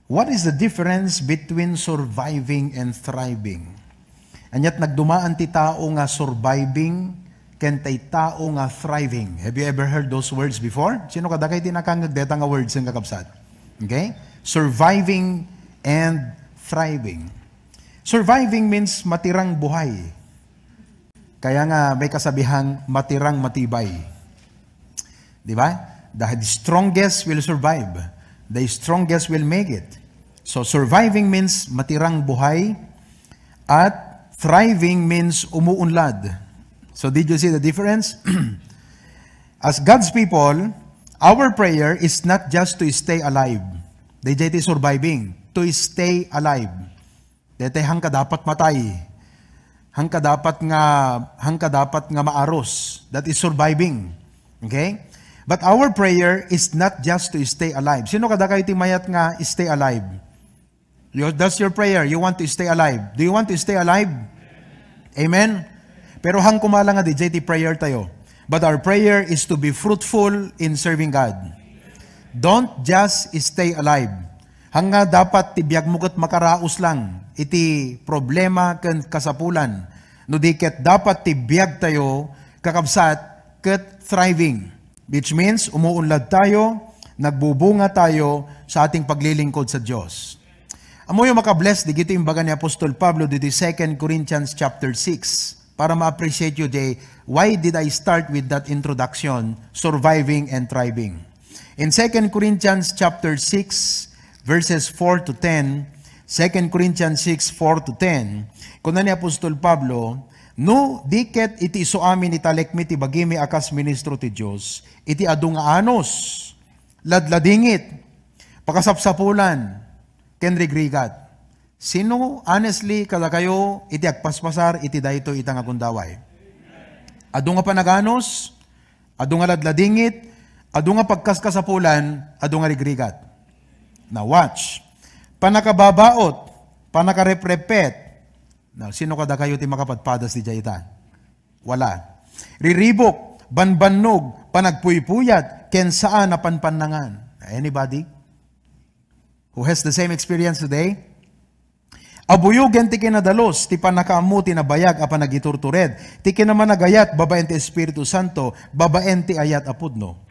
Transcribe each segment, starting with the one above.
What is the difference between surviving and thriving? Anyat nagdumaan ti tao nga surviving, ken tay tao nga thriving. Have you ever heard those words before? Sino kada kay tinakangag deta nga words ang kakabsat? Okay? Surviving and thriving. Surviving means matirang buhay. Kaya nga may kasabihang matirang matibay. Di ba? The strongest will survive. The strongest will make it. So surviving means matirang buhay at thriving means umuunlad. So did you see the difference? As God's people, our prayer is not just to stay alive. Dayjay surviving, to stay alive. Dayjay hangka dapat matay. Hangka dapat nga maaros. That is surviving. Okay? But our prayer is not just to stay alive. Sino kada kayo timayat nga stay alive? That's your prayer. You want to stay alive. Do you want to stay alive? Amen? Pero hang kumala nga di prayer tayo. But our prayer is to be fruitful in serving God. Don't just stay alive. Hanga dapat tibiyag mo kat makaraos lang. Iti problema ken kasapulan. No diket dapat tibiyag tayo kakabsat ket thriving. Which means umuunlad tayo, nagbubunga tayo sa ating paglilingkod sa Diyos. Amo yung makabless, di gito yung baga ni Apostol Pablo dito 2 Corinthians chapter 6 para ma-appreciate you, Jay, why did I start with that introduction, surviving and thriving? In 2 Corinthians chapter 6, verses 4 to 10, 2 Corinthians 6, 4 to 10, kuna ni Apostol Pablo, no, diket iti iso amin italekmi ti bagimi akas ministro ti Diyos, iti adu nga anos, ladladingit, pakasapsapulan, kenrigrigat. Sino, honestly, kada kayo, iti agpaspasar, iti dayto itang agundaway. Adu nga panaganos, adu nga ladladingit, adu nga pagkaskasapulan, adu nga rigrigat. Now watch, panakababaot, panakareprepet. Now, sino kada kayo ti makapadpadas di jayta? Wala. Riribok, banbannog, panagpuypuyat, ken saan na panpanangan. Anybody who has the same experience today? Abuyugen ti kinadalos, ti panakaamu ti nabayag a panagiturtured, ti kinamanagayat, babaen ti Espiritu Santo, babaen ti ayat apudno.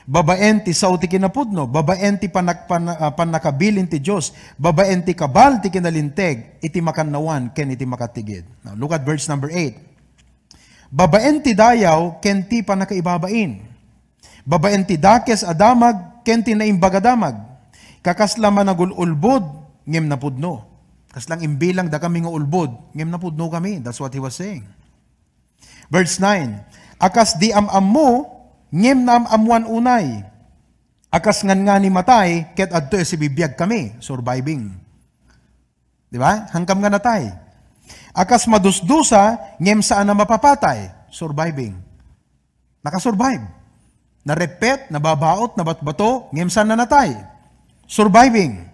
Babaen ti sao ti kinapudno, babaen ti panakabilin ti Diyos, babaen ti kabal ti kinalinteg, iti makannawan, ken iti makatigid. Now, look at verse number 8. Babaen ti dayaw, ken ti panakaibabain. Babaen ti dakes adamag, ken ti naimbagadamag. Kakaslaman nagululbod, ngem napudno. Kaslang imbilang da kami nga ulbod, ngem napudno kami. That's what he was saying. Verse 9. Akas di amam mo, ngem na amuan unay. Akas nga ni matay, ket adto si bibiyag kami, surviving. Di ba? Hangkam nga natay. Akas madusdusa, ngem saan na mapapatay, surviving. Nakasurvive. Narepet, nababaot, nabatbato, ngem saan na natay, surviving.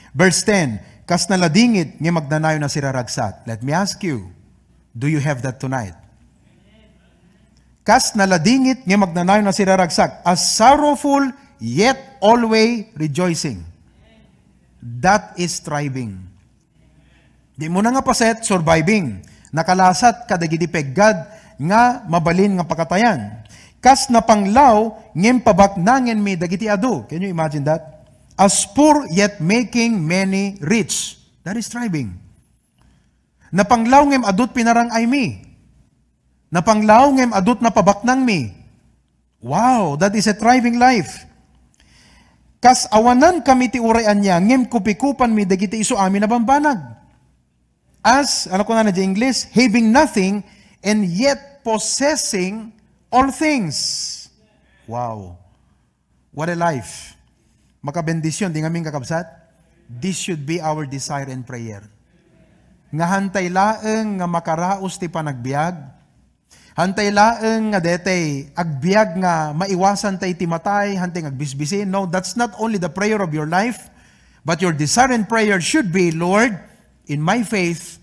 Verse 10. Kas naladingit, ngem magnanayo na siraragsak. Let me ask you, do you have that tonight? Kas naladingit, ngem magnanayo na siraragsak. As sorrowful, yet always rejoicing. That is thriving. Di mo na nga paset, surviving. Nakalasat kadagiti peggad nga mabalin nga pakatayan. Kas napanglaw, ngem pabaknangen mi dagiti adu. Can you imagine that? As poor yet making many rich. That is thriving. Napanglaw ngem adut pinarang ay mi. Napanglaw ngem adut na pabaknang mi. Wow, that is a thriving life. Kas awanan kami ti urayan niya, ngem kupikupan mi dagiti isu amin na bambanag. As, ano ko na di English, having nothing and yet possessing all things. Wow. What a life. Makabendisyon, di ngamin kakabsat. This should be our desire and prayer. Nga hantay laeng nga makaraos ti panagbiag. Hantay laeng nga detay agbiag nga maiwasan tay ti matay, hantay agbisbisin. No, that's not only the prayer of your life, but your desire and prayer should be, Lord, in my faith,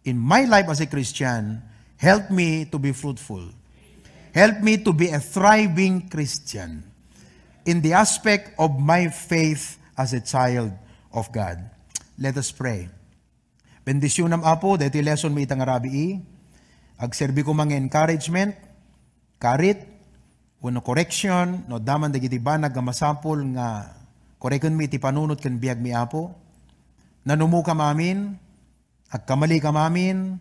in my life as a Christian, help me to be fruitful. Help me to be a thriving Christian in the aspect of my faith as a child of God. Let us pray. Bendisyonam Apo, dahito lesson mo itang arabi agserbi ko mga encouragement, karit, uno correction, no daman dagiti banag nga masapol nga korekon mi iti panunot ken biag mi Apo. Nanumu ka mamin, agkamali ka mamin,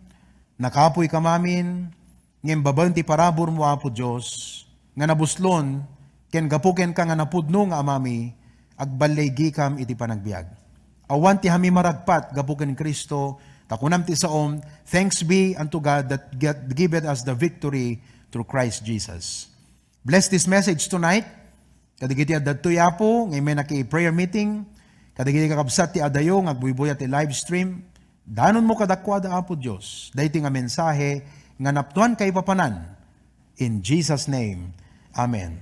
nakapoy ka mamin, ngem babaen ti parabor mo Apo Dios, nga nabuslon ken gapuken ka nga napudno nga amami, agbalay gikam iti panagbiag. Awan ti hami maragpat gapuken Kristo, takunam ti saom, thanks be unto God that giveth us the victory through Christ Jesus. Bless this message tonight. Kadigiti adto Apo, ngay may naki-prayer meeting, kadigiti kakabsat ti adayo agbuybuya ti live stream. Danon mo kadakwada Apo Dios, dayto nga mensahe nga naptuan kay papanan. In Jesus name. Amen.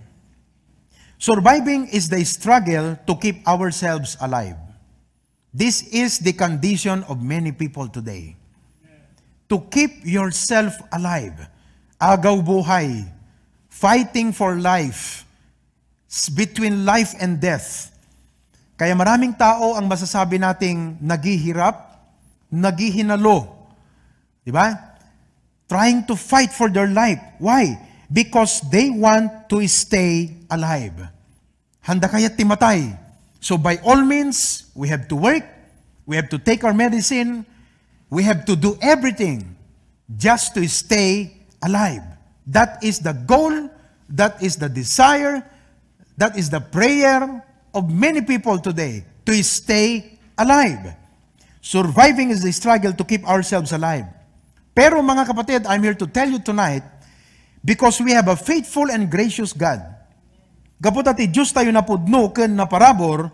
Surviving is the struggle to keep ourselves alive. This is the condition of many people today. To keep yourself alive, agaw buhay, fighting for life, between life and death. Kaya maraming tao ang masasabi nating naghihirap, naghihinalo. Di ba? Trying to fight for their life. Why? Because they want to stay alive. Handa kaya't timatay. So by all means, we have to work, we have to take our medicine, we have to do everything just to stay alive. That is the goal, that is the desire, that is the prayer of many people today, to stay alive. Surviving is the struggle to keep ourselves alive. Pero mga kapatid, I'm here to tell you tonight, because we have a faithful and gracious God. Gapot ati Diyos tayo napudno ken na parabor,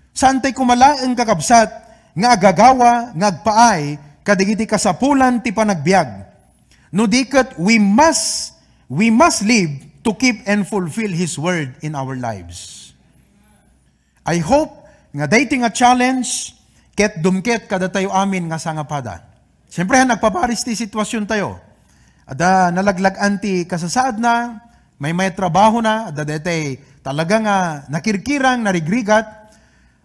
saan tayo kumalaeng kakabsat, nga agagawa, nga agpaay, kadigiti kasapulan ti panagbiag. No diket, we must live to keep and fulfill His word in our lives. I hope nga dating a challenge, ket dumket kada tayo amin nga sangapada. Siyempre, nagpaparis ti sitwasyon tayo. Ada nalaglagan ti kasasaad na, may trabaho na, ada dete talaga nga nakirkirang, narigrigat.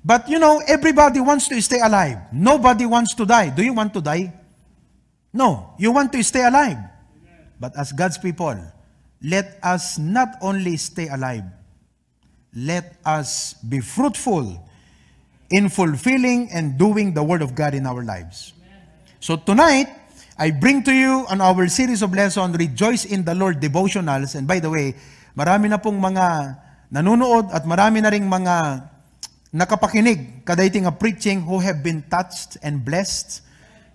But you know, everybody wants to stay alive. Nobody wants to die. Do you want to die? No, you want to stay alive. But as God's people, let us not only stay alive, let us be fruitful in fulfilling and doing the Word of God in our lives. So tonight, I bring to you on our series of lessons, Rejoice in the Lord Devotionals. And by the way, marami na pong mga nanunood at marami na ring mga nakapakinig kadayting nga preaching who have been touched and blessed.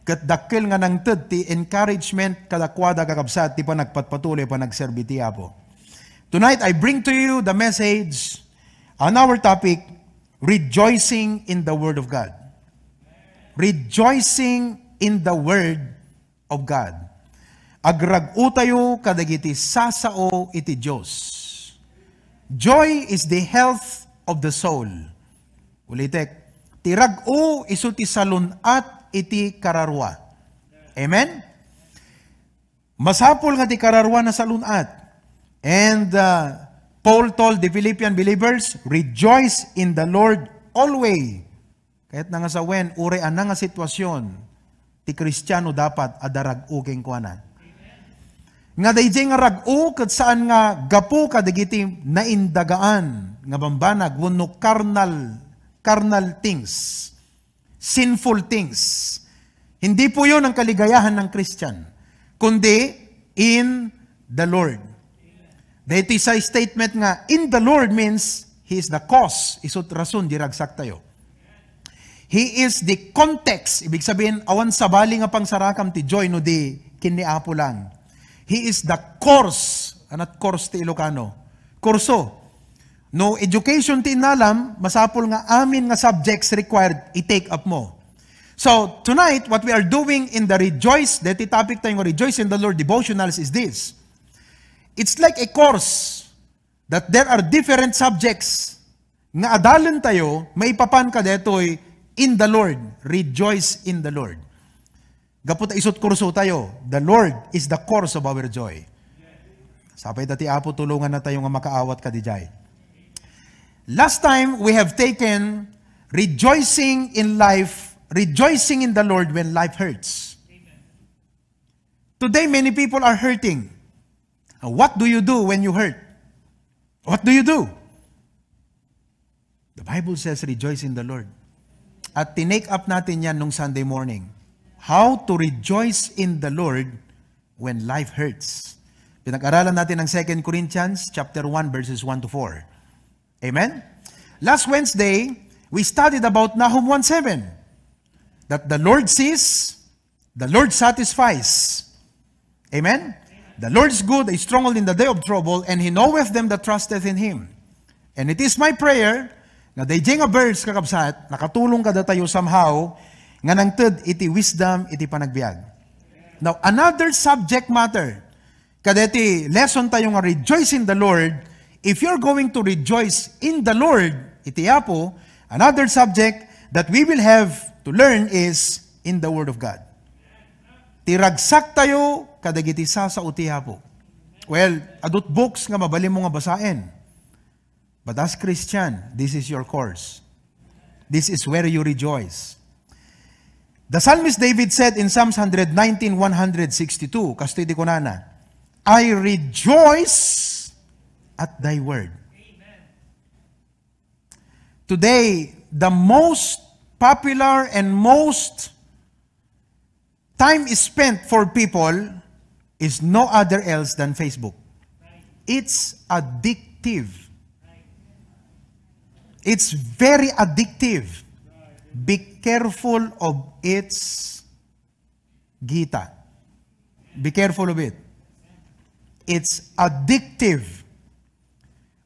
Kat dakil nga nang ti encouragement kadakwada kakabsat ti pa nagpatpatuloy pa nagserbi ti Apo. Tonight, I bring to you the message on our topic, Rejoicing in the Word of God. Rejoicing in the Word of God. Agrag-u tayo kadagiti sasao iti Diyos. Joy is the health of the soul. Ulitek, tirag-u isu ti salunat iti kararwa. Amen? Masapol nga ti kararwa na salunat. And Paul told the Philippian believers, rejoice in the Lord always. Kahit na nga sa wen, urean na nga sitwasyon, ti Kristiyano dapat adarag-u keng kuanan. Nga dayjay nga rag-u ket saan nga gapu kadagiti naindagaan nga bambanag wenno carnal things, sinful things. Hindi po 'yon ang kaligayahan ng Christian, kundi in the Lord. Dahito sa statement nga in the Lord means He is the cause, isut rason diragsak tayo. He is the context. Ibig sabihin, awan sabali nga pangsarakam ti joy no di kiniapo lang. He is the course. Anat course ti Ilocano? Kurso. No education ti inalam, masapol nga amin nga subjects required i-take up mo. So, tonight, what we are doing in the Rejoice, deti topic tayo Rejoice in the Lord Devotionals is this. It's like a course that there are different subjects nga adalan tayo, may papan ka detoy in the Lord. Rejoice in the Lord. Gapot isot kurso tayo. The Lord is the cause of our joy. Sapay dati Apo, tulungan na tayo nga makaawat ka dijay. Last time, we have taken rejoicing in life, rejoicing in the Lord when life hurts. Today, many people are hurting. What do you do when you hurt? What do you do? The Bible says, rejoice in the Lord. At tinake up natin yan nung Sunday morning. How to rejoice in the Lord when life hurts. Pinag-aralan natin ang 2 Corinthians chapter 1 verses 1 to 4. Amen? Last Wednesday, we studied about Nahum 1:7. That the Lord sees, the Lord satisfies. Amen? The Lord is good, is stronghold in the day of trouble, and He knoweth them that trusteth in Him. And it is my prayer, na dayjay nga verse kakabsat, nakatulong kada tayo somehow, nga nangted iti wisdom, iti panagbiag. Now, another subject matter, kada iti lesson tayo nga rejoice in the Lord, if you're going to rejoice in the Lord, iti apo, another subject that we will have to learn is in the Word of God. Tiragsak tayo, kadagiti sa utiha po. Well, adult books nga mabali mo nga basain. But as Christian, this is your course. This is where you rejoice. The psalmist David said in Psalms 119, 162, kastidi ko nana, I rejoice at thy word. Today, the most popular and most time is spent for people is no other else than Facebook. It's addictive. It's very addictive. Be careful of its gita. Be careful of it. It's addictive.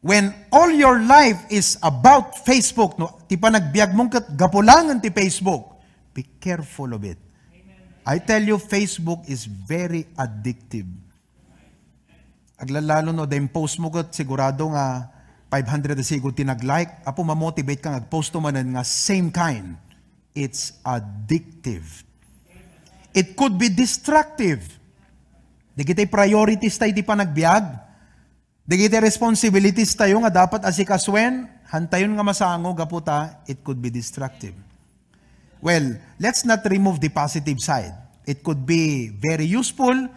When all your life is about Facebook, no, ti pa nagbiag mong kat gapulangan ti Facebook, be careful of it. I tell you, Facebook is very addictive. Aglalalo no, dahil post mo kat sigurado nga 500 na siguro tinag-like, apo mamotivate kang ag-post man nga same kind. It's addictive. It could be destructive. Di kita'y priorities tayo di pa nagbiag. Di kita'y responsibilities tayo nga dapat asikaswen, hantayon nga masango, gaputa, it could be destructive. Well, let's not remove the positive side. It could be very useful,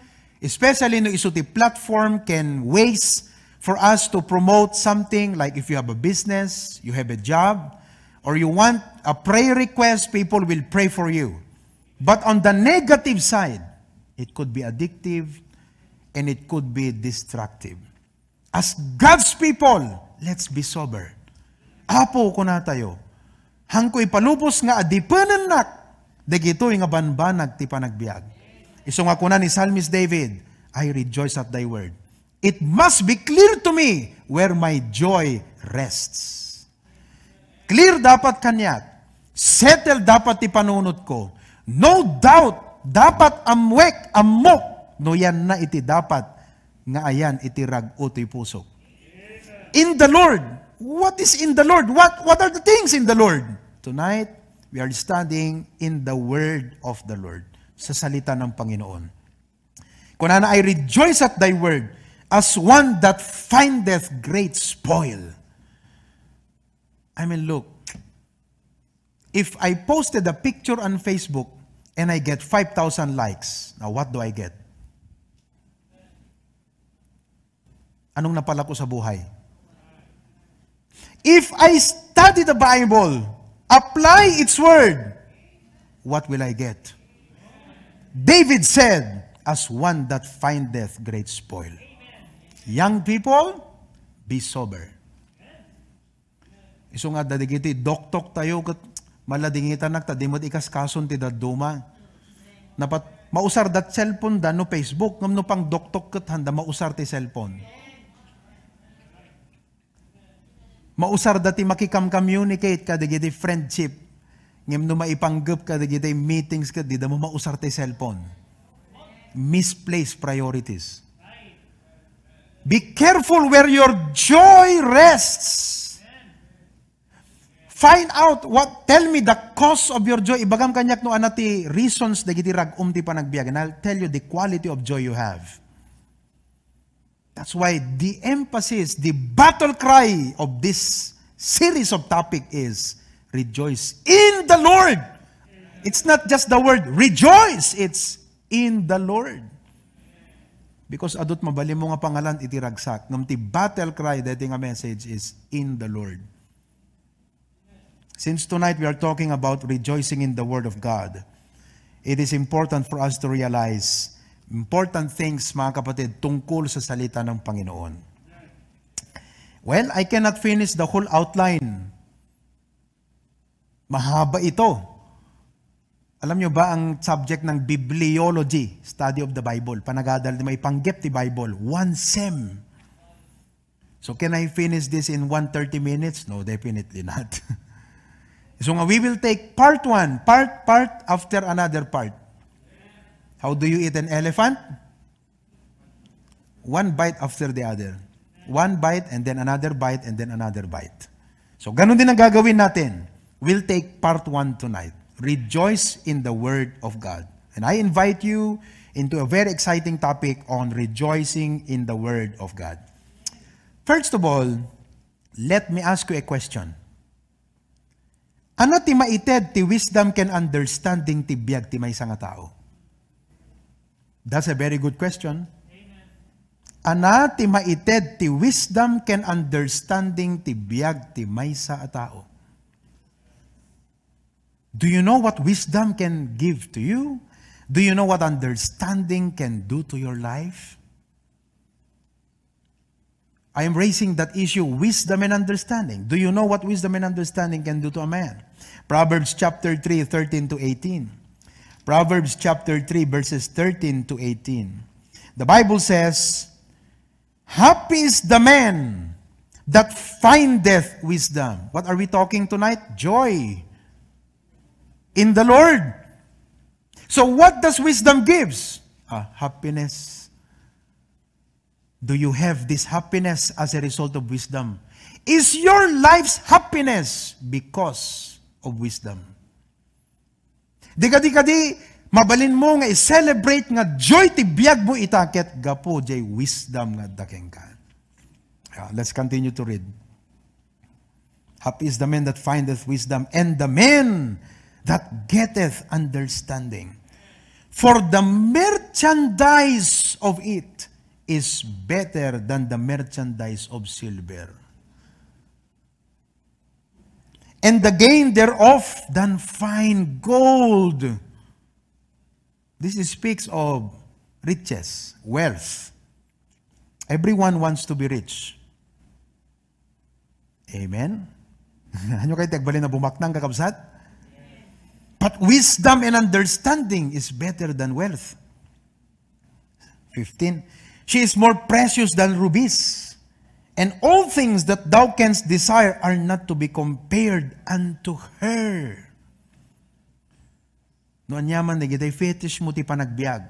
especially no isuti platform can ways for us to promote something like if you have a business, you have a job, or you want a prayer request, people will pray for you. But on the negative side, it could be addictive and it could be destructive. As God's people, let's be sober. Apo ko na tayo. Hangko'y palubos nga adipanan nak, dagito'y nga banbanag ti panagbiag. Iso nga kuna ni Psalmist David, I rejoice at thy word. It must be clear to me where my joy rests. Clear dapat kanyat. Settle dapat ti panunot ko. No doubt, dapat amok, no yan na iti dapat, nga ayan iti rag-o ti puso. In the Lord. What is in the Lord? What are the things in the Lord? Tonight, we are studying in the word of the Lord. Sa salita ng Panginoon. Kunana, I rejoice at thy word, as one that findeth great spoil. I mean, look, if I posted a picture on Facebook and I get 5,000 likes, now what do I get? Anong napala ko sa buhay? If I study the Bible, apply its word, what will I get? David said, as one that findeth great spoil. Young people, be sober. Iso nga dadigiti, doktok tayo, kat maladingitan nakta, di mo ikas kason ti daduma. Napat, mausar dat cellphone da no Facebook, ngam no pang doktok kat handa mausar ti cellphone. Mausar dati makikam-communicate ka, digiti friendship. Ngam no maipanggap ka, digiti meetings ka, di da mo mausar ti cellphone. Misplaced priorities. Be careful where your joy rests. Find out tell me the cause of your joy. Ibagam kanyak no anati reasons dagiti rag ti panagbiag. And I'll tell you the quality of joy you have. That's why the emphasis, the battle cry of this series of topic is Rejoice in the Lord. It's not just the word rejoice, it's in the Lord. Because adot mabali mo nga pangalan iti ragsak. Ngam ti battle cry dating nga message is in the Lord. Since tonight we are talking about rejoicing in the Word of God, it is important for us to realize important things, mga kapatid, tungkol sa salita ng Panginoon. Well, I cannot finish the whole outline. Mahaba ito. Alam nyo ba ang subject ng bibliology, study of the Bible, panagadal na may panggep ti Bible, 1 sem. So can I finish this in 130 minutes? No, definitely not. So we will take part 1, part after another part. How do you eat an elephant? One bite after the other. One bite and then another bite and then another bite. So ganun din ang gagawin natin. We'll take part 1 tonight. Rejoice in the Word of God. And I invite you into a very exciting topic on rejoicing in the Word of God. First of all, let me ask you a question. Ano ti maited ti wisdom can understanding ti biag ti maysa nga tao? That's a very good question. Ana ti maited ti wisdom can understanding ti biag ti maysa a tao? Do you know what wisdom can give to you? Do you know what understanding can do to your life? I am raising that issue, wisdom and understanding. Do you know what wisdom and understanding can do to a man? Proverbs chapter 3, 13 to 18. Proverbs chapter 3, verses 13 to 18. The Bible says, happy is the man that findeth wisdom. What are we talking tonight? Joy in the Lord. So what does wisdom gives? Happiness. Do you have this happiness as a result of wisdom? Is your life's happiness because of wisdom? Di mabalin mo nga i-celebrate nga joy ti biag mo itaket gapo jay wisdom nga dakeng ka. Let's continue to read. Happy is the man that findeth wisdom, and the man that getteth understanding. For the merchandise of it is better than the merchandise of silver, and the gain thereof than fine gold. This speaks of riches, wealth. Everyone wants to be rich. Amen? Ano kayo tagbalin na bumaknang kakabsat? But wisdom and understanding is better than wealth. 15. She is more precious than rubies, and all things that thou canst desire are not to be compared unto her. No anyaman na gitay fetish mo ti panagbiag.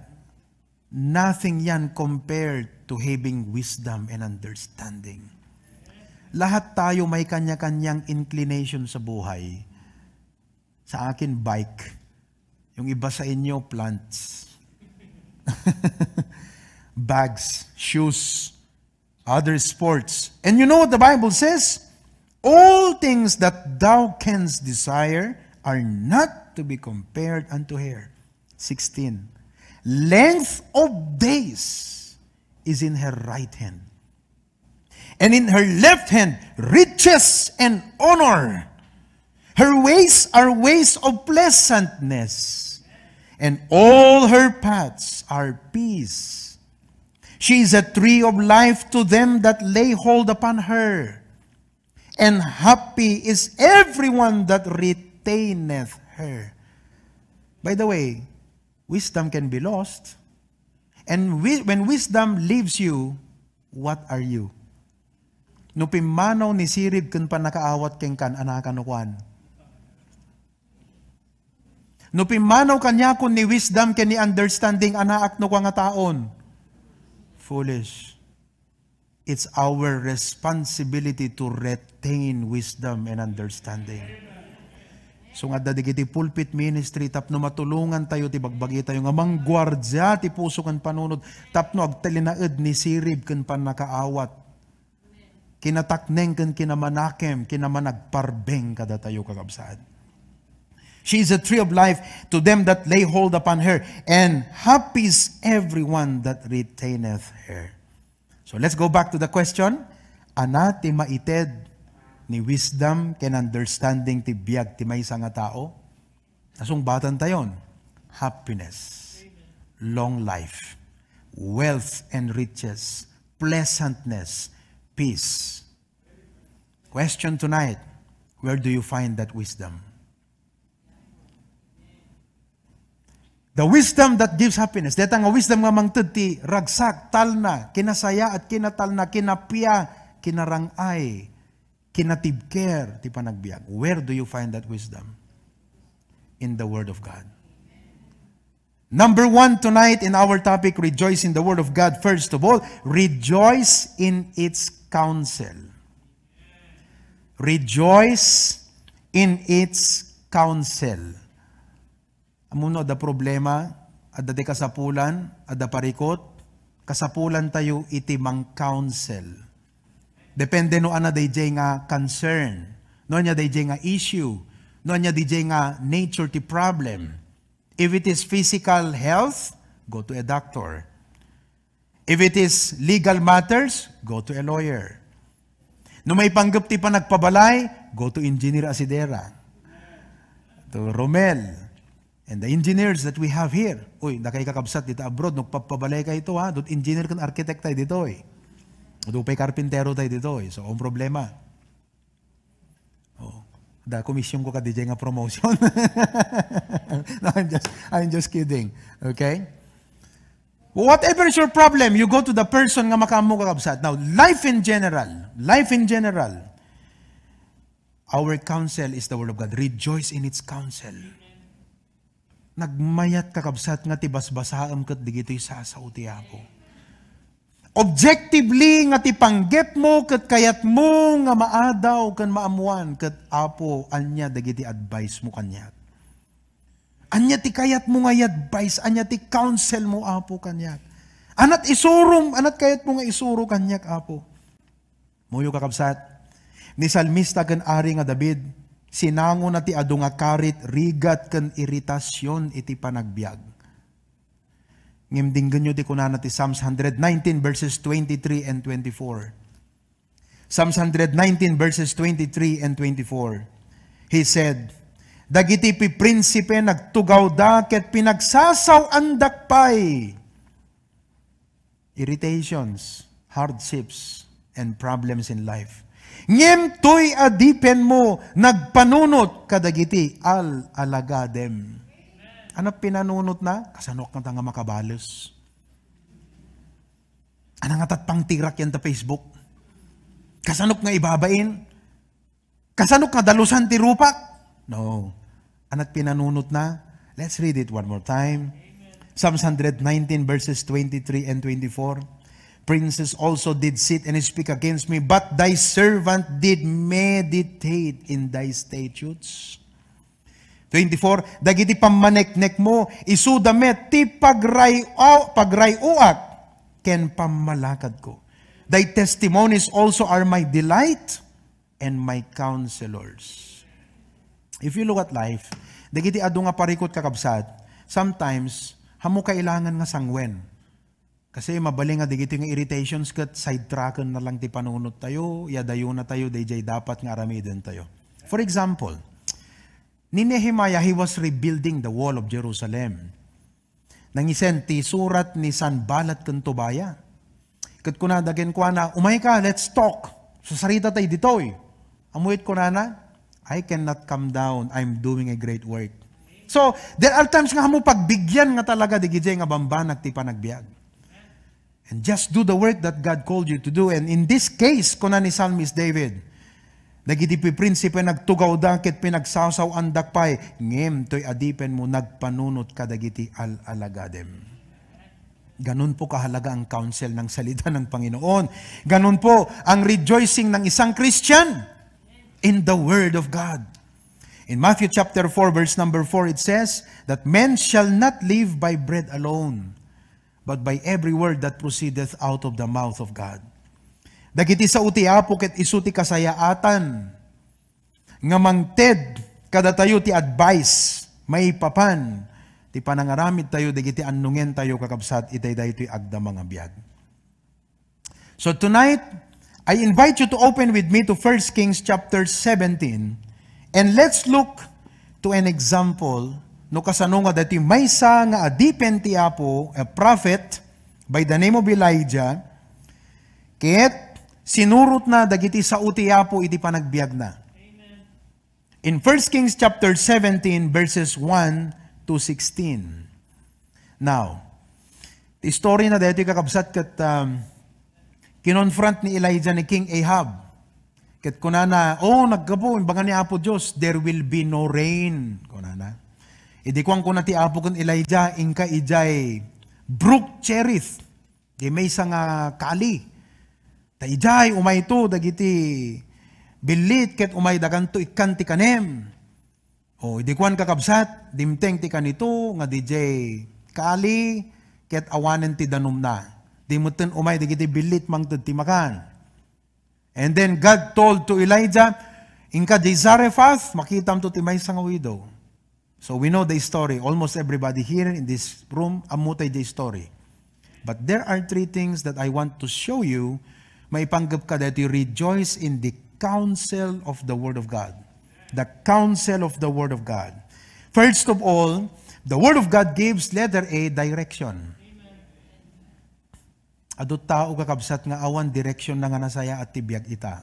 Nothing yan compared to having wisdom and understanding. Lahat tayo may kanya-kanyang inclination sa buhay. Sa akin, bike. Yung iba sa inyo, plants. Bags, shoes, other sports. And you know what the Bible says? All things that thou canst desire are not to be compared unto her. 16. Length of days is in her right hand, and in her left hand riches and honor. Her ways are ways of pleasantness, and all her paths are peace. She is a tree of life to them that lay hold upon her, and happy is everyone that retaineth her. By the way, wisdom can be lost, and when wisdom leaves you, what are you? No pimanaw ni sirib kun pa nakaawat keng kan anakanukuan. No pimanaw kanya kun ni wisdom ken ni understanding anaak no nga taon. Foolish. It's our responsibility to retain wisdom and understanding. So nga dadigiti pulpit ministry tapno matulungan tayo ti bagbagi tayo nga manggwardya ti puso kan panunod tapno agtalinaed ni sirib ken pan nakaawat kinatakneng ken kinamanakem, kinamanagparbeng kada tayo kakabsat. She is a tree of life to them that lay hold upon her, and happy is everyone that retaineth her. So let's go back to the question. Ana ti maited ni wisdom ken understanding ti biag ti maysa nga tao? Nasungbatan tayon. Happiness, long life, wealth and riches, pleasantness, peace. Question tonight, where do you find that wisdom? The wisdom that gives happiness. Deta nga wisdom nga mangtud ti ragsak, talna, kinasaya at kinatalna, kinapia, kinarangay, kinatibker, ti panagbiag. Where do you find that wisdom? In the Word of God. Number one tonight in our topic, rejoice in the Word of God. First of all, rejoice in its counsel. Rejoice in its counsel. Amuno, da problema, adda de kasapulan, adda parikot, kasapulan tayo iti mang counsel. Depende no ana DJ nga concern, no nya DJ nga issue, no nya DJ nga nature ti problem. If it is physical health, go to a doctor. If it is legal matters, go to a lawyer. No may panggap ti pa nagpabalay, go to engineer asidera. To Romel. And the engineers that we have here. Uy, nakay kakabsat dito abroad, nagpapabalay ka ito ha. Dot engineer kan architect tayo dito eh. Dupay karpintero tayo dito eh. So, ang problema. Oh. Da komisyon ko ka DJ nga promotion. No, I'm just kidding. Okay? Whatever is your problem, you go to the person nga makamu kakabsat. Now, life in general, our counsel is the Word of God. Rejoice in its counsel. Nagmayat kakabsat nga tibasbasaam kat digito'y sasaw ti Apo. Objectively nga ti panggep mo ket kayat mo nga maadaw ken maamuan ket Apo anya dagiti advice mo kanyat. Anya ti kayat mo nga advice, anya ti counsel mo Apo kanyat. Anat kayat mo nga isuro kanyak Apo. Muyo kakabsat, ni salmista ken ari nga David, sinango na ti adu nga karit, rigat ken iritasyon iti panagbiag. Ngimdinggan nyo di kunana ti Psalms 119 verses 23 and 24. Psalms 119 verses 23 and 24. He said, dagiti pi prinsipe nagtugaw da ket pinagsasaw andak pay. Irritations, hardships, and problems in life. Ngem to'y adipen mo nagpanunot kadagiti alagadem. Ano pinanunot na? Kasanok nga nga makabalos. Ano nga tatpang tirak yan ta Facebook? Kasanok nga ibabain? Kasanok nga dalusan ti rupak? No. Anat pinanunot na? Let's read it one more time. Psalms 119 verses 23 and 24. Princes also did sit and speak against me, but thy servant did meditate in thy statutes. 24, dagiti pamaneknek mo, isudamet ti pagrayuak, ken pamalakad ko. Thy testimonies also are my delight and my counselors. If you look at life, dagiti adu nga parikot kakabsat, sometimes, hamo kailangan nga sangwen. Kasi mabaling nga dagiti nga irritations kat sidetracken na lang ti panunot tayo, yadayo na tayo, DJ dapat nga aramiden tayo. For example, ni Nehemiah, he was rebuilding the wall of Jerusalem. Nangisen ti surat ni Sanballat ken Tobaya. Ket kuna dagen kuana, umay ka, let's talk. Susarita tayo ditoy. Amuit kunana, I cannot come down. I'm doing a great work. So, there are times nga mo pagbigyan nga talaga di gijay nga bambanag ti panagbiag. And just do the work that God called you to do. And in this case, kuna ni Psalmist David, dagiti pi prinsipe nagtugaw da ket pinagsasaw andak pay, ngem toy adipen mo nagpanunot kadagiti alagadem. Ganun po kahalaga ang counsel ng salita ng Panginoon. Ganun po ang rejoicing ng isang Christian in the Word of God. In Matthew chapter 4 verse number 4 it says that men shall not live by bread alone, but by every word that proceedeth out of the mouth of God. Dagiti sa uti apo ket isu ti kasayaatan. Nga mangted kada tayo ti advice may papan ti panangaramid tayo dagiti annungen tayo kakabsat itay daytoy agda mga biag. So tonight I invite you to open with me to 1 Kings chapter 17 and let's look to an example no kasano nga dati maysa nga adipen ti apo a prophet by the name of Elijah ket sinurot na dagiti sa uti apo iti panagbiag na. In 1 Kings chapter 17 verses 1 to 16. Now, the story na dito kakabsat kat kinonfront ni Elijah ni King Ahab. Kat kunana, naggapo, imbangan ni Apo Diyos, there will be no rain. Kunana. Idi kuang kunati Apo kun Elijah, inka ijay brook cherith. Di may isang kali. Ta ijay, umay to, dagiti bilit, ket umay daganto ikan ti kanem. Idi kuan kakabsat, dimteng ti kanito, nga dijay kali, ket awanen ti danum na. Di mo ten umay digiti bilit mangtud ti makan. And then God told to Elijah, inka di Zarephath, makitam to ti may sang widow. So we know the story. Almost everybody here in this room, amutay the story. But there are three things that I want to show you. Maipanggap ka that you rejoice in the counsel of the Word of God. The counsel of the Word of God. First of all, the Word of God gives letter A, direction. Adot tao kakabsat nga awan direksyon na nga nasaya at tibiyag ita.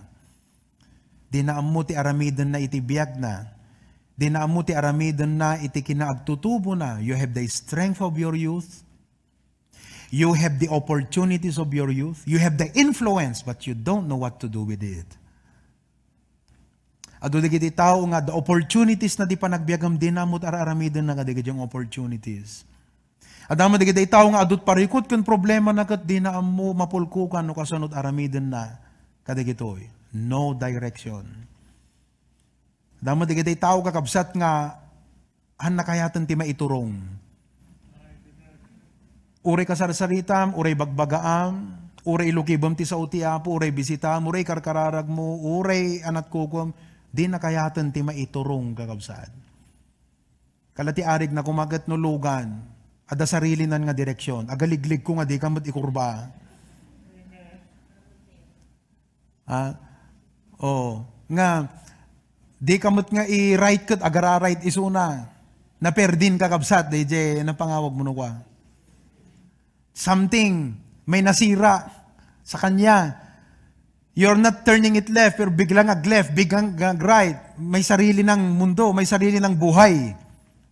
Di naamu ti aramiden na itibiyag na. Di naamu ti aramiden na iti kinaagtutubo na. You have the strength of your youth. You have the opportunities of your youth. You have the influence, but you don't know what to do with it. Ado digiti tao nga the opportunities na di pa nagbiagam di naamu ti aramiden na nga digiti yung opportunities. Adama digiti tao nga adut parikot kun problema na kat di na ammo mapulkukan no kasunod aramiden na kadigitoy. No direction. Adama digiti tao kakabsat nga han nakayatan ti maiturong. Uray kasarsaritam, uray bagbagaam, uray ilukibam ti sa uti apo, uray bisitam, uray karkararag mo, uray anat kukum, di nakayatan ti maiturong kakabsat. Kalati arig na kumagat no lugan. Ada sarili nan nga direksyon. Agaliglig ko nga di kamot ikurba. Nga di kamot nga i-right kat agara-right isuna. Naperdin kakabsat DJ napangawag mo no kwa. Something may nasira sa kanya. You're not turning it left, pero biglang ag-left, biglang ag-right. May sarili ng mundo, may sarili ng buhay.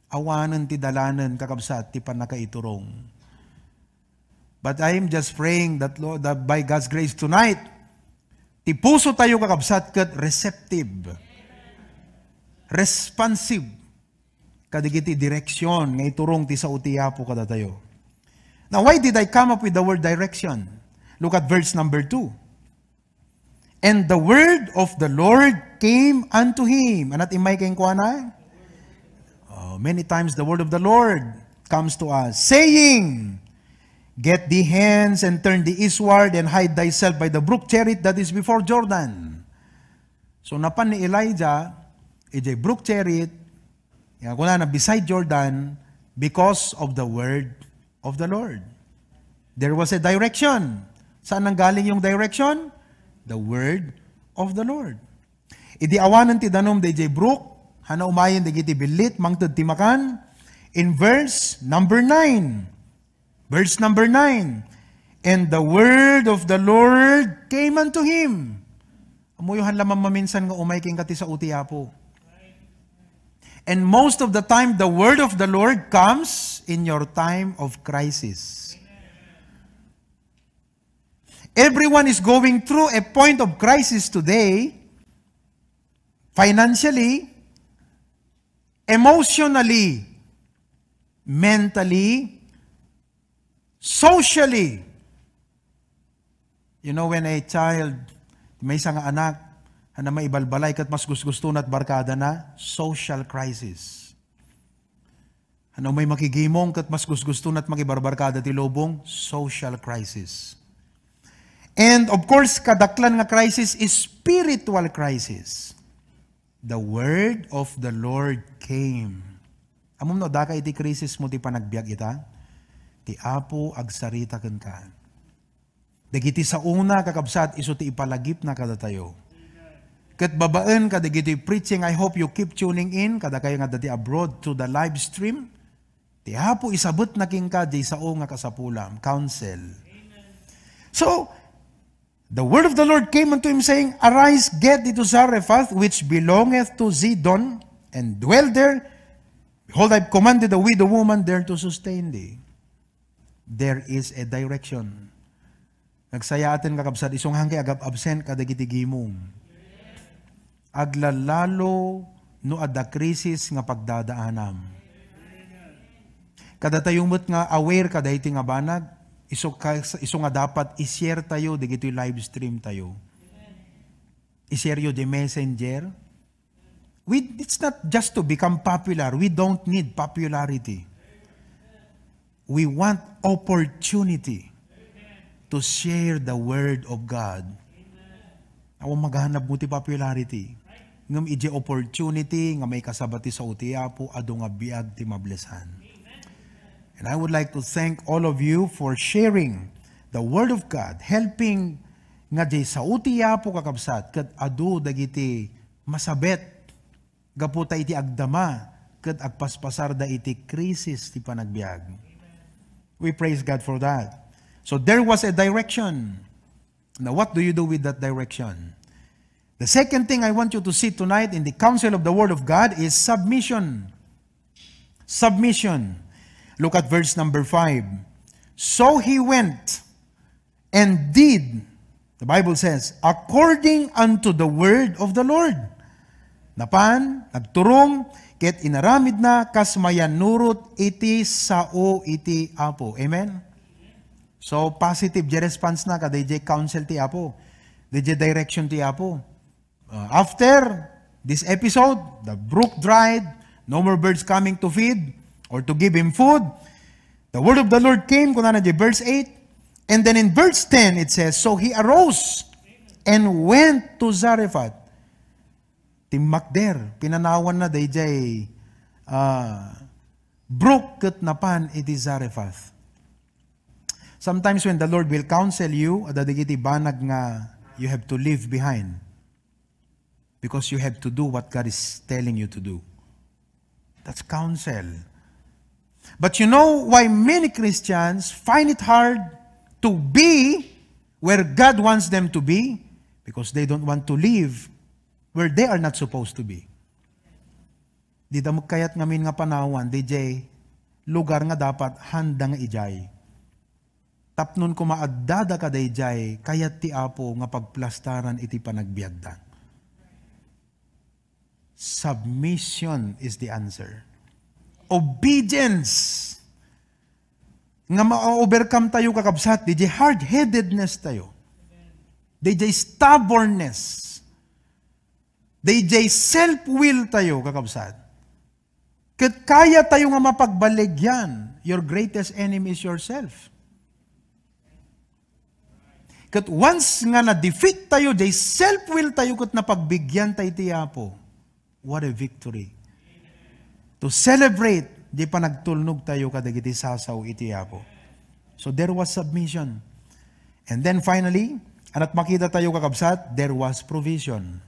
Awanan ti dalanan kakabsat ti panakaiturong. But I am just praying that Lord, that by God's grace tonight, ti puso tayo kakabsat kat receptive, responsive, kadigiti direksyon nga iturong ti sa utiapo kada tayo. Now why did I come up with the word direction? Look at verse number 2. And the word of the Lord came unto him. Anat imay kayong kuana? Many times the word of the Lord comes to us, saying, get thee hence and turn thee eastward and hide thyself by the brook Cherith that is before Jordan. So napan ni Elijah, ijay brook Cherith, kuna na beside Jordan, because of the word of the Lord. There was a direction. Saan nanggaling yung direction? The word of the Lord. Idi awanan ti danom ijay brook, hana umayin digiti bilit mangtud ti makan. In verse number 9. Verse number 9. And the word of the Lord came unto him. Amuyuhan lamang maminsan nga umay king kati sa utiapo. And most of the time the word of the Lord comes in your time of crisis. Everyone is going through a point of crisis today. Financially, emotionally, mentally, socially. You know, when a child, may isang anak, na may ibalbalay kat mas gusto na at barkada na, social crisis. Ano may makigimong kat mas gusto na at makibarbarkada ti lobong, social crisis. And of course, kadaklan nga crisis is spiritual crisis. The word of the Lord came. Amom no, daka iti crisis mo ti panagbiag ita, ti Apo agsarita ken ka. Dagiti sa una kakabsat, iso ti ipalagip na kada tayo. Ket babaan kada dagiti preaching, I hope you keep tuning in, kada kayo nga dati abroad to the live stream. Ti Apo isabot na king ka, di sa nga kasapulam, counsel. So, the word of the Lord came unto him, saying, Arise, get thee to Zarephath, which belongeth to Zidon, and dwell there. Behold, I've commanded the widow woman there to sustain thee. There is a direction. Nagsaya atin kakabsat, isong hangkay agap absent kadagiti gimong. Aglalalo no adda krisis nga pagdadaanam. Kada tayong mo't nga aware kada iti nga banag, iso nga dapat i-share tayo, digito yung live stream tayo. I-share yo the messenger. It's not just to become popular. We don't need popularity. We want opportunity to share the word of God. Ako maghanap mo ti popularity. Ngam ije opportunity nga may kasabati sa utiapo adu nga biag ti mablesan. And I would like to thank all of you for sharing the word of God, helping nga di sa utiapo kakabsat ket adu dagiti masabet gaputa iti agdama ket agpaspasar da iti krisis ti panagbiag. We praise God for that. So there was a direction. Now what do you do with that direction? The second thing I want you to see tonight in the counsel of the Word of God is submission. Submission. Look at verse number 5. So he went and did, the Bible says, according unto the word of the Lord. Napan, nagturong, ket inaramid na kasmayan nurut iti sao iti Apo. Amen? So, positive je response na kada ije counsel ti Apo. Ije direction ti Apo. After this episode, the brook dried, no more birds coming to feed or to give him food. The word of the Lord came, kunana je verse 8. And then in verse 10, it says, So he arose and went to Zarephath. Timmak der, pinanawan na dayjay brook ket napan iti Zarephath. Sometimes when the Lord will counsel you, adadigiti banag nga you have to leave behind. Because you have to do what God is telling you to do. That's counsel. But you know why many Christians find it hard to be where God wants them to be? Because they don't want to live where they are not supposed to be. Di damog kayat ngamin nga panawan, DJ, lugar nga dapat handa nga ijay. Tapnon ko maaddada ka DJ, kayat ti Apo nga pagplastaran iti panagbiagdan. Submission is the answer. Obedience. Nga ma-overcome tayo kakabsat, DJ hard-headedness tayo. DJ stubbornness. DJ self-will tayo kakabsat. Ket kaya tayo nga mapagbaligyan. Your greatest enemy is yourself. Ket once nga na-defeat tayo, DJ self-will tayo ket napagbigyan tayo ti Apo. What a victory. To celebrate, di pa nagtulnog tayo kadagiti sasaw iti Apo. So there was submission. And then finally, anat makita tayo kakabsat, there was provision.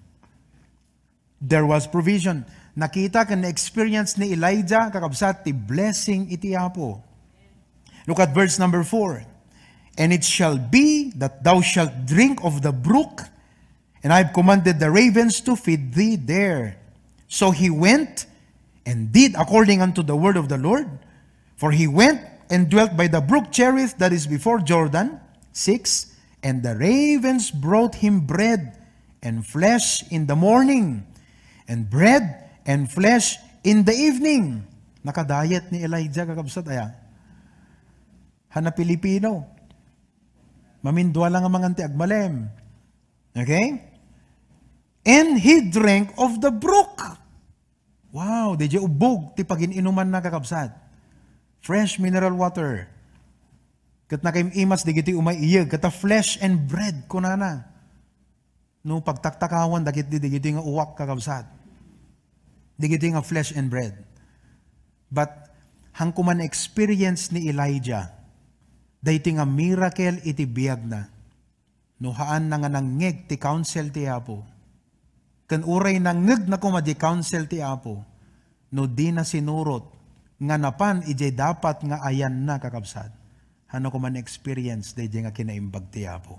There was provision. Nakita ka na-experience ni Elijah kakabsat, ti blessing iti Apo. Look at verse number 4. And it shall be that thou shalt drink of the brook, and I have commanded the ravens to feed thee there. So he went and did according unto the word of the Lord. For he went and dwelt by the brook Cherith that is before Jordan. 6. And the ravens brought him bread and flesh in the morning, and bread and flesh in the evening. Nakadayet ni Elijah kakabsat aya. Hana Pilipino. Mamindwa lang ang mga agmalem. Okay? And he drank of the brook. Wow, di ubog, ti pagininuman na kakabsat. Fresh mineral water. Kat nakaimas digiti umaiyag, kata flesh and bread kunana. No pagtaktakawan digiti nga uwak kakabsat. Digiti nga flesh and bread. But hangkuman experience ni Elijah, dayti nga miracle iti biyag na. No haan na nga nangeg ti counsel ti Apo. Kan uray nangeg na kuma di counsel ti Apo. No di na sinurot nga napan ijay dapat nga ayan na kakabsat. Ano ko man experience day nga kinaimbag ti Apo.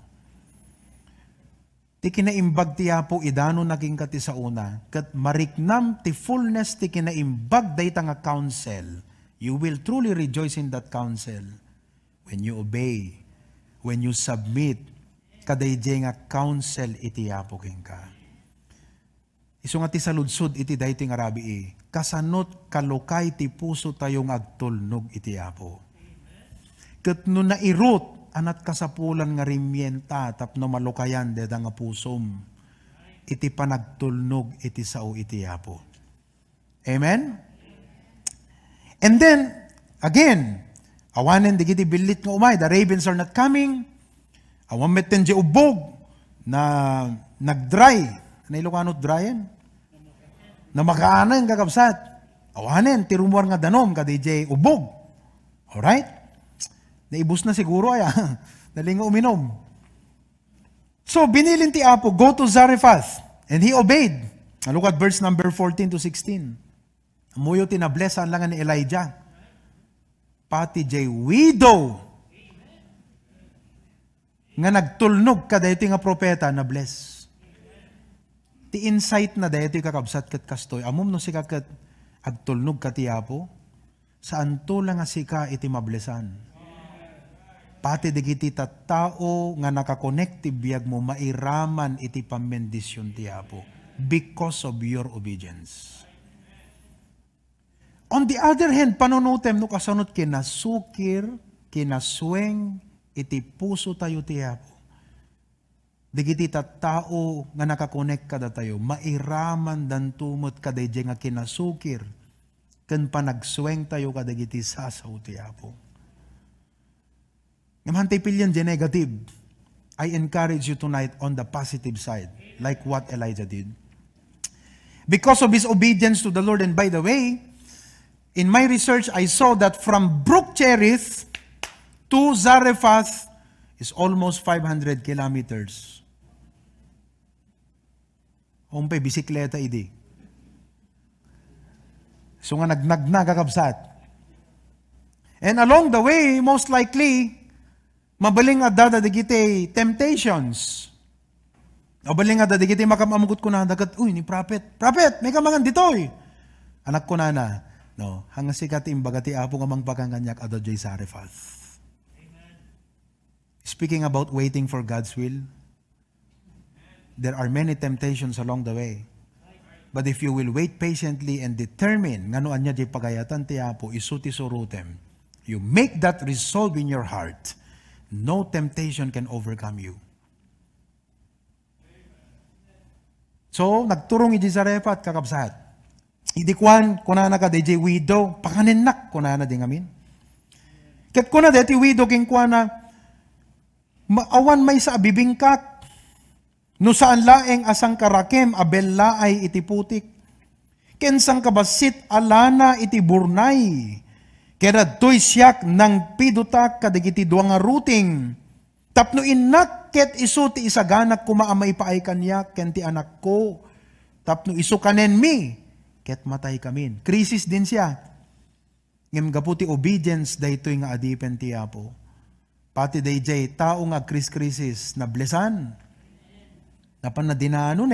Ti kinaimbag ti Apo idano naging kati sa una, kat mariknam ti fullness ti kinaimbag day nga counsel. You will truly rejoice in that counsel when you obey, when you submit, kaday nga counsel iti Apo king ka. Iso nga ti saludsod iti day nga rabi kasanot kalukay ti puso tayong agtulnog iti Apo. Kat no nairot, anat kasapulan nga rimyenta, tapno malukayan, deda nga pusom, iti panagtulnog, iti sao, iti Apo. Amen? And then, again, awanen digiti bilit nga umay, the ravens are not coming, awan metten di ubog, na nag-dry, na Ilocano dryan? Na makaanan kakabsat. Awanen, tirumuar nga danom, kadi di ubog. Alright? Naibus na siguro ay, dali nga uminom. So, binilin ti Apo, go to Zarephath. And he obeyed. Look at verse number 14 to 16. Amuyo tinablessan lang ni Elijah. Pati jay widow. Nga nagtulnog ka dahito nga propeta na bless. Ti insight na dahito kakabsat kat kastoy. Amom no si kakat agtulnog ka ti Apo. Saan to lang nga sika iti mablesan. Pati digiti tattao nga nakakonekti biyag mo mairaman iti pamendisyon ti Apo because of your obedience. On the other hand, panunutem no kasanot kinasukir, kinasweng iti puso tayo ti Apo. Digiti tattao nga nakakonek kada tayo, mairaman dan tumot kaday nga kinasukir, ken panagsweng tayo kadigiti sasaw ti Apo. Namantay pilyan di negative. I encourage you tonight on the positive side, like what Elijah did. Because of his obedience to the Lord, and by the way, in my research, I saw that from Brook Cherith to Zarephath is almost 500 kilometers. Umpay, bisikleta idi. So nga nagnagkakabsat. And along the way, most likely, mabaling adada digiti temptations. Mabaling adada digiti makamamugot ko na dagat, uy, ni prophet, may kamangan ditoy. Anak ko na. No, hanga sikat imbagati Apo nga mangpakanganyak ado jay Zarephath. Speaking about waiting for God's will, there are many temptations along the way. But if you will wait patiently and determine ngano anya jay pagayatan ti Apo, isuti surutem, you make that resolve in your heart, no temptation can overcome you. So, nagturong iji Zarephath kakabsat. Idikwan, kunana ka DJ widow, pakanenak kunana di ngamin. Kat kuna deti widow king kuana, maawan may sa abibingkat, no saan laeng asang karakem, abella ay itiputik. Kensang kabasit alana iti burnay. Kaya to'y siyak ng pidutak kadigiti duwang nga ruting. Tapno inak ket isu ti isaganak kumaamay paay kanyak ken ti anak ko. Tapno isu kanen mi ket matay kamin. Krisis din siya. Ngem gapu ti obedience daytoy nga adipen ti Apo. Pati dayjay tao nga krisis na blesan. Napan na dinaanon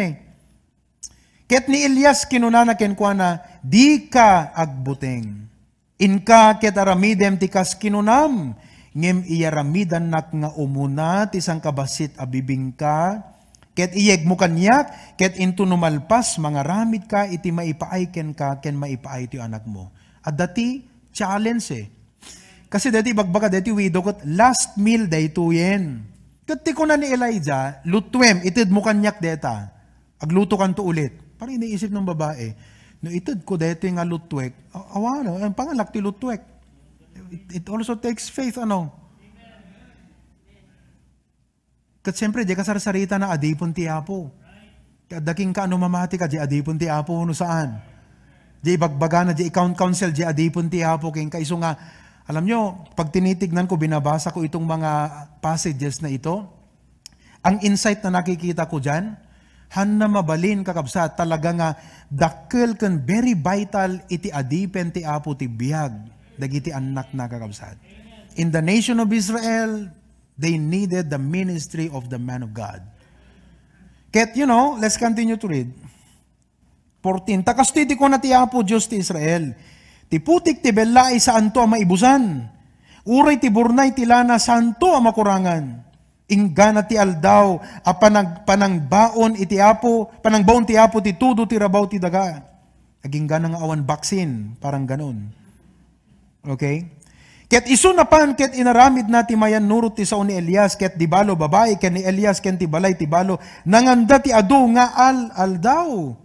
Ket ni Elias kinunana ken kuana, di ka agbuteng. Inka ket aramidem ti kas kinunam, ngem iyaramidan nak nga umuna ti sang kabasit abibing ka, ket iyeg mo kanyak, ket into numalpas mga ramid ka iti maipaay ken ka, ken maipaay ti anak mo. At dati challenge Kasi dati bagbaga dati widow ket last meal dayto yen. Ket ti kuna ni Elijah, lutwem itid mo kanyak deta. Agluto kan to ulit. Parang iniisip ng babae, no itid ko dito nga lutwek, awano, ang pangalak ti lutwek. It also takes faith, ano? Kat siyempre, di ka sarsarita na adipon ti Apo. Daking ka ano mamati ka, di adipon ti Apo, no saan? Di bagbaga na, di council, di adipon ti Apo, king kaiso nga, alam nyo, pag tinitignan ko, binabasa ko itong mga passages na ito, ang insight na nakikita ko dyan, han na mabalin kakabsat, talaga nga, dakkel kan very vital iti adipen ti Apo ti biyag, dagiti anak na kakabsat. In the nation of Israel, they needed the ministry of the man of God. Ket, let's continue to read. 14, takastiti ko na ti Apo Diyos ti Israel, ti putik ti belay saan to ang maibusan, uray ti burnay ti lana saan to ang makurangan, inggana ti aldaw, a panangbaon ti Apo ti tudo ti rabaw ti daga, aging ganang awan baksin, parang ganun. Okay? Ket iso na pan, ket inaramid na ti mayan nurot ti sao ni Elias, ket di balo babae, ken ni Elias, ken ti balay ti balo, nanganda ti adu nga aldaw.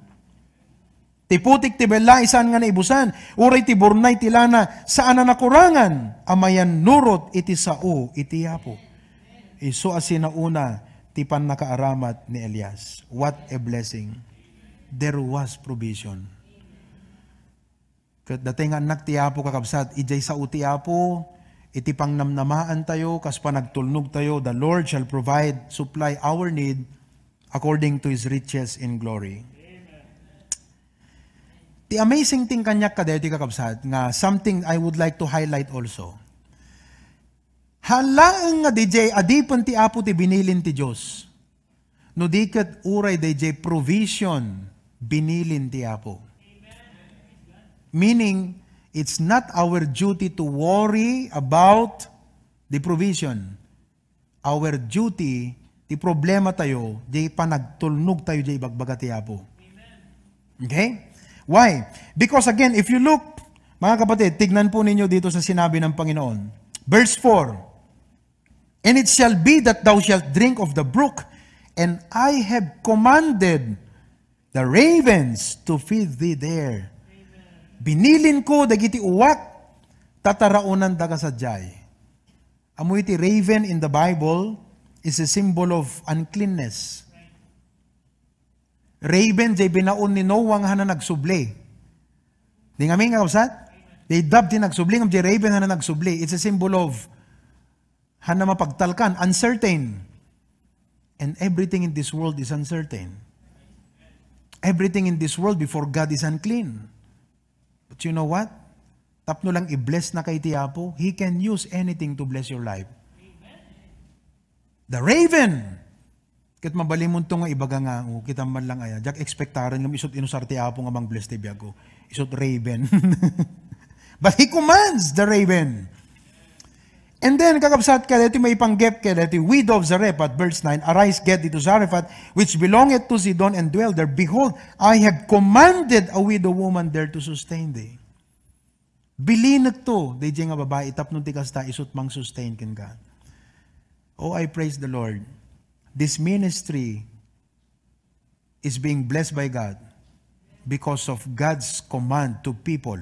Ti putik ti bela, isaan nga naibusan, uray ti burnay ti lana, saan na nakurangan, amayan nurot iti sao, iti Apo. Iso asinauna, ti pan nakaaramat ni Elias. What a blessing. There was provision. Dating anak ti Apo kakabsat, ijay sa uti Apo, iti pang namnamaan tayo, kas panagtulnog tayo, the Lord shall provide, supply our need, according to His riches in glory. The amazing thing kanyak kadeti kakabsat, nga something I would like to highlight also. Halaang nga DJ, adipon ti Apo ti binilin ti Diyos. No diket uray DJ provision, binilin ti Apo. Meaning, it's not our duty to worry about the provision. Our duty, ti problema tayo, di panagtulnog tayo di bagbaga ti Apo. Okay? Why? Because again, if you look, mga kapatid, tignan po ninyo dito sa sinabi ng Panginoon. Verse 4, and it shall be that thou shalt drink of the brook, and I have commanded the ravens to feed thee there. Binilin ko, dagiti uwak, tataraunan daga sadyay. Amoy ti raven in the Bible is a symbol of uncleanness. Raven, jay binaon ni Noah nga na nagsubli. Di nga may nga usat? They dubbed din nagsubli, ng jay raven na nagsubli. It's a symbol of hana mapagtalkan, uncertain. And everything in this world is uncertain. Everything in this world before God is unclean. But you know what? Tapno lang i-bless na kay Tiapo, He can use anything to bless your life. The raven! Kat mabalimon to nga ibaga nga, kita man lang aya, jak expectaran ng isot inusar Tiapo nga bang bless tibiyag ko. Isot raven. But He commands the raven. And then, kakabsat ka, dito may ipanggep ka, dito, widow of Zarephath, verse 9, arise, get thee to Zarephath, which belongeth to Sidon, and dwell there. Behold, I have commanded a widow woman there to sustain thee. Bilinag to, di nga babae, tapno ti kasta, isut mang sustain ken ka. Oh, I praise the Lord. This ministry is being blessed by God because of God's command to people.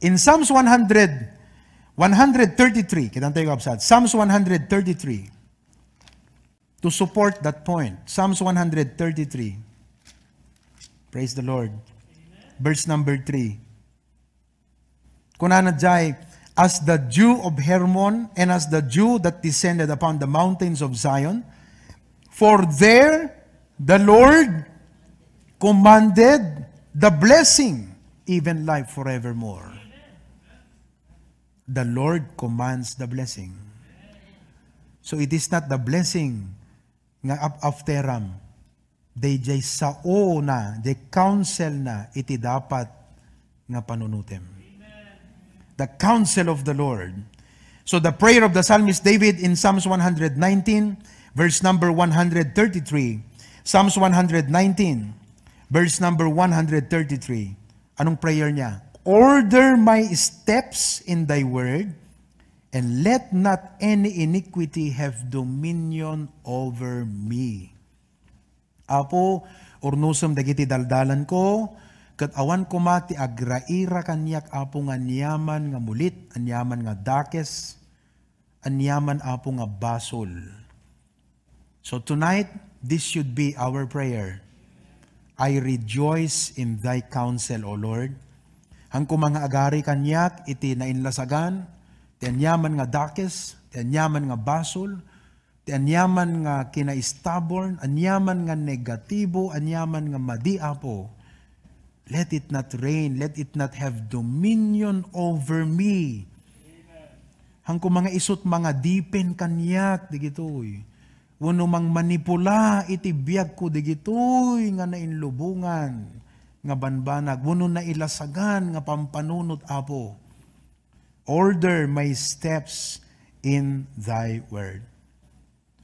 In Psalms 133, kitang tayo kapsat, Psalms 133, to support that point, Psalms 133, praise the Lord, verse number 3, kunana jay, as the dew of Hermon, and as the dew that descended upon the mountains of Zion, for there the Lord commanded the blessing, even life forevermore. The Lord commands the blessing. So it is not the blessing nga afteram. They jay sao na, they counsel na, iti dapat nga panunutem. The counsel of the Lord. So the prayer of the psalmist David in Psalms 119, verse number 133. Psalms 119, verse number 133. Anong prayer niya? Order my steps in thy word, and let not any iniquity have dominion over me. Apo, urnusam dagiti daldalan ko, kat awan ko mati agraira kanyak apo nga niyaman nga mulit, anyaman nga dakes, anyaman apo nga basol. So tonight, this should be our prayer. I rejoice in thy counsel, O Lord. Hangko mga agari kanyak, iti nainlasagan, ti anyaman nga dakes, ti anyaman nga basol, ti anyaman nga kinaistabon, anyaman nga negatibo, anyaman nga madiapo. Let it not reign, let it not have dominion over me. Hangko mga isot mga dipen kanyak, digitoy. Wano mang manipula, iti biyag ko, digitoy, nga nainlubungan, nga banbanag. Wano na ilasagan, nga pampanunot, Apo. Order my steps in thy word.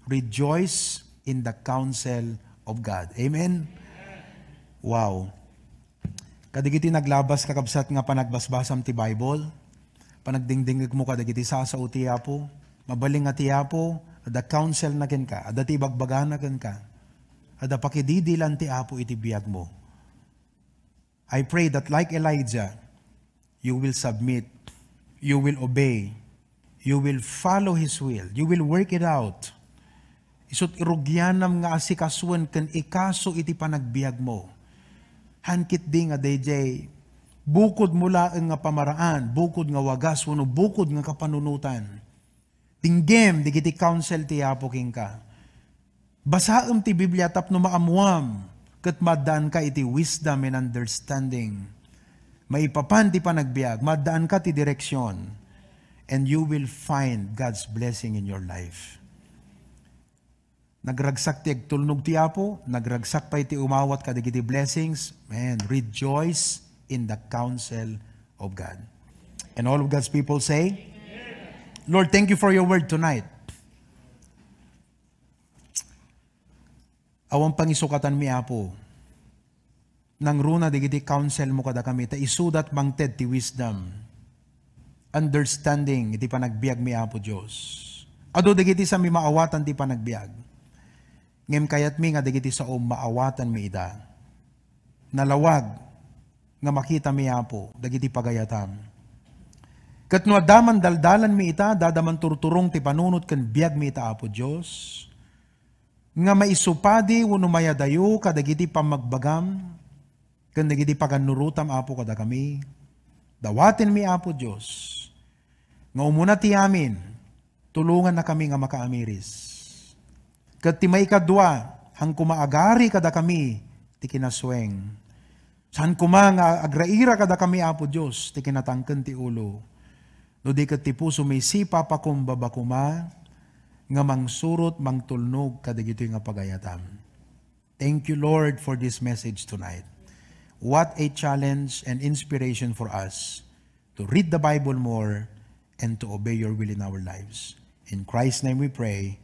Rejoice in the counsel of God. Amen? Wow. Kadigiti naglabas kakabsat nga panagbasbasam ti Bible. Panagdingdingig mo kadigiti sa uti Apo. Mabaling nga ti Apo, ada counsel na ken ka, ada ti bagbagan na ken ka. Ada pakididilan ti Apo iti biyag mo. I pray that like Elijah, you will submit, you will obey, you will follow His will, you will work it out. Isot irugyanam nga asikasuan ken ikaso iti panagbiag mo. Hankit di nga DJ, bukod mula nga pamaraan, bukod nga wagas, wano bukod nga kapanunutan. Tinggem, di kiti counsel ti Apo king ka. Basaam ti Biblia tapno maamuam, kat madaan ka iti wisdom and understanding. Maipapan ti panagbiag, madaan ka ti direksyon, and you will find God's blessing in your life. Nagragsak ti agtulnog ti Apo, nagragsak pa iti umawat ka digiti blessings, man, rejoice in the counsel of God. And all of God's people say, Lord, thank you for your word tonight. Awang pangisukatan mi Apo, nang runa digiti counsel mo kada kami, ta isudat mangted ti wisdom, understanding, iti panagbiag mi Apo Diyos. Ado digiti sa mi maawatan ti panagbiag. Ngem kayat mi nga digiti sa maawatan mi ida. Nalawag nga makita mi Apo, dagiti pagayatam. Kat no adaman daldalan mi ita, dadaman turturong ti panunot ken biag mi ita Apo Diyos. Nga maisupadi wano mayadayo kadagiti pamagbagam, ken dagiti paganurutam Apo kada kami. Dawaten mi Apo Diyos. Nga umuna ti amin, tulungan na kami nga makaamiris. Kat ti may kadwa, hang kumaagari kada kami, ti kinasweng. Saan kuma nga agraira kada kami Apo Diyos, ti kinatangken ti ulo. No di kat ti puso may sipa pa kumbaba kuma, nga mangsurot, mangtulnog, kadagito nga pagayatam. Thank you, Lord, for this message tonight. What a challenge and inspiration for us to read the Bible more and to obey your will in our lives. In Christ's name we pray.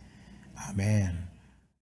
Amen.